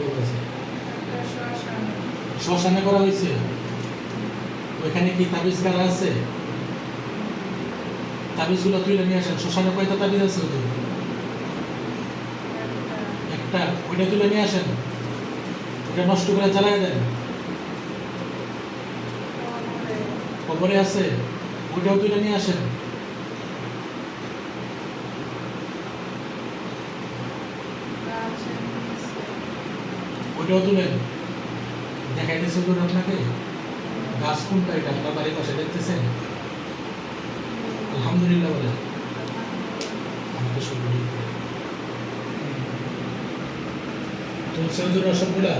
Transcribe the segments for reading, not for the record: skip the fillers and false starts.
বলতেছে শ্মশানে করা হয়েছে। ওইখানে কি তাবিজ গাড়া আছে? তাবিজগুলো তুলে নিয়ে আসেন। শ্মশানে কয়টা তাবিজ আছে ওদের? একটা। ওইটা তুলে নিয়ে আসেন, ওটা নষ্ট করে জ্বালায় দেন। কবরে আছে, ওইটাও তুলে নিয়ে আসেন। ওইটাও তুলেন। দেখাইতেছে তো আপনাকে গাছ কোনটা, এটা আপনার বাড়ির পাশে দেখতেছেন? আলহামদুলিল্লাহ বলেন। আমাকে শুরু তুলসী হুজুর সবগুলা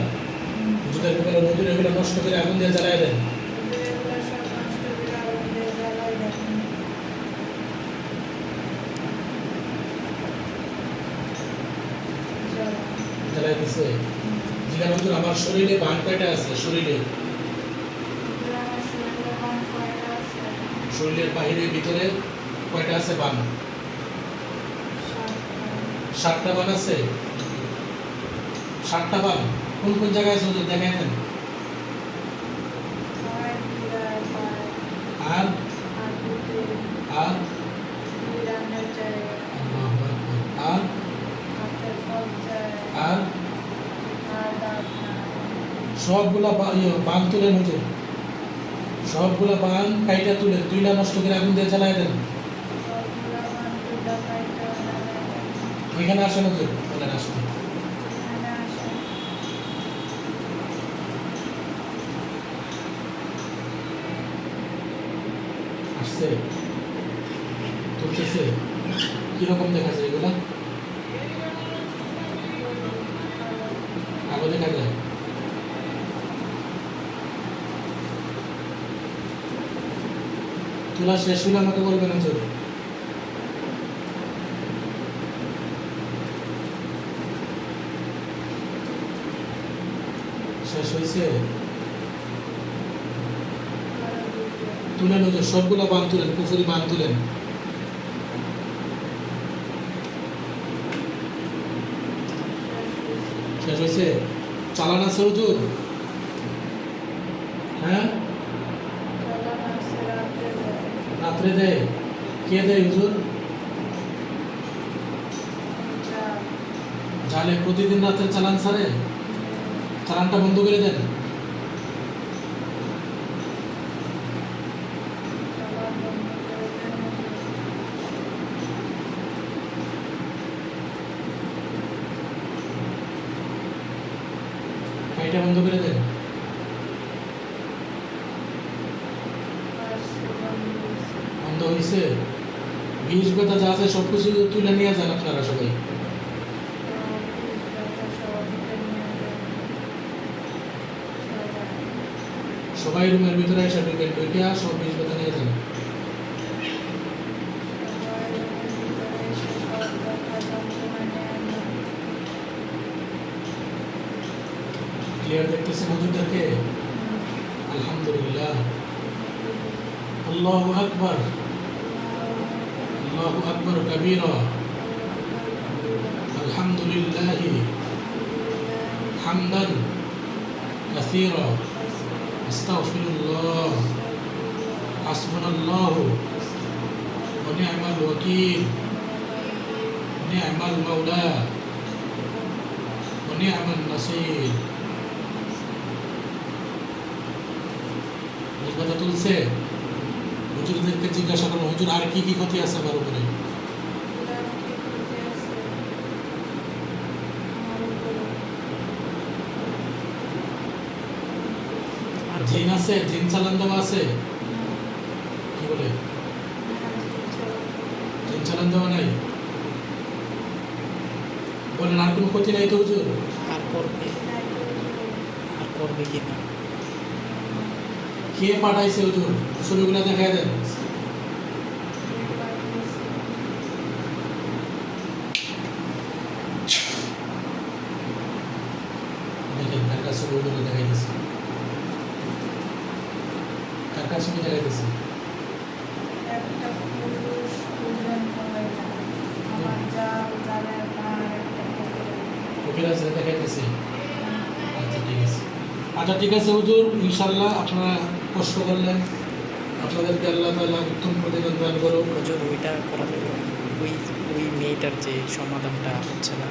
হুজুরের ব্যাপারে নতুন এগুলো নষ্ট করে আগুন দিয়ে জ্বালায় দেন। জ্বালাই দিছে। জিজ্ঞাসা হুজুর আমার শরীরে বান কয়টা আছে? শরীরের বাহিরে ভিতরে কয়টা আছে বান? 7টা বান আছে। 7টা বান কোন কোন জায়গায় আছে হুজুর দেখাই দেন। আর আর আর আর সবগুলা বান তুলেন হুজুর, সবগুলা বান কাইটা তুলেন, তুইলা নষ্ট করে আগুন দিয়ে জ্বালায় দেন। ওইখানে আসেন হুজুর, বলেন আসতে। আসছে, তুলতেছে। কিরকম দেখা যায় এগুলা? আলো দেখা যায়। তোলা শেষ হলে আমাকে বলবেন হুজুর। শেষ হয়েছে? তুলেন হুজুর, সবগুলা বান তুলেন, পুকুরি বান তুলেন। শেষ হয়েছে? চালান আছে হুজুর? হ্যাঁ, রাত্রে দেয়। কে দেয় হুজুর? জালে প্রতিদিন রাত্রে চালান ছাড়ে? চালানটা বন্ধ করে দেন। এটা বন্ধ করে দেন। বন্ধ হয়েছে? বিষ ব্যথা যা আছে সবকিছু তুলে নিয়ে যান আপনারা সবাই। সবাই রুমের ভিতরে এসে ঢুকেন, ঢুকে সব বিষ ব্যথা নিয়ে যান। ক্লিয়ার দেখতেছেন হুজুরদেরকে? আলহামদুলিল্লাহ। আল্লাহু আকবার, আল্লাহু আকবার কাবীরা, আলহামদুলিল্লাহি হামদান কাসীরা, আস্তাগফিরুল্লাহ, হাসবুনাল্লাহু ওয়া নি'মাল ওয়াকিল, নি'মাল মাওলা ওয়া নি'মান নাসীর। কথা তুলছে? হুজুরদেরকে জিজ্ঞাসা করো, হুজুর আর কি কি ক্ষতি আছে আমার উপরে? আর জিন আছে? জিন চালান দেওয়া আছে? কি বলে? জিন চালান দেওয়া নাই? বলেন আর কোনো ক্ষতি নাই তো হুজুর? আর করবে কিনা? কে পাঠাইছে হুজুর? ছবিগুলো দেখায় দেন। দেখেন কার কাছে ছবিগুলো দেখাই দিচ্ছে, কার কাছে ছবি দেখাই দিচ্ছে। কবিরাজ দেখাইতেছে। ঠিক আছে। আচ্ছা ঠিক আছে হুজুর, ইনশাল্লাহ আপনারা কষ্ট করলেন, আপনাদেরকে আল্লাহ তাআলা উত্তম প্রতিদান দান করুক। হুজুর ওইটা করা যাবে না। ওই ওই মেয়েটার যে সমাধানটা হচ্ছে না,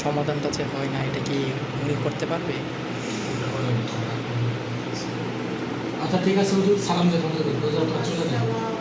সমাধানটা যে হয় না, এটা কি উনি করতে পারবে? আচ্ছা ঠিক আছে হুজুর, সালাম দেখুন হুজুর, আপনারা চলে যান।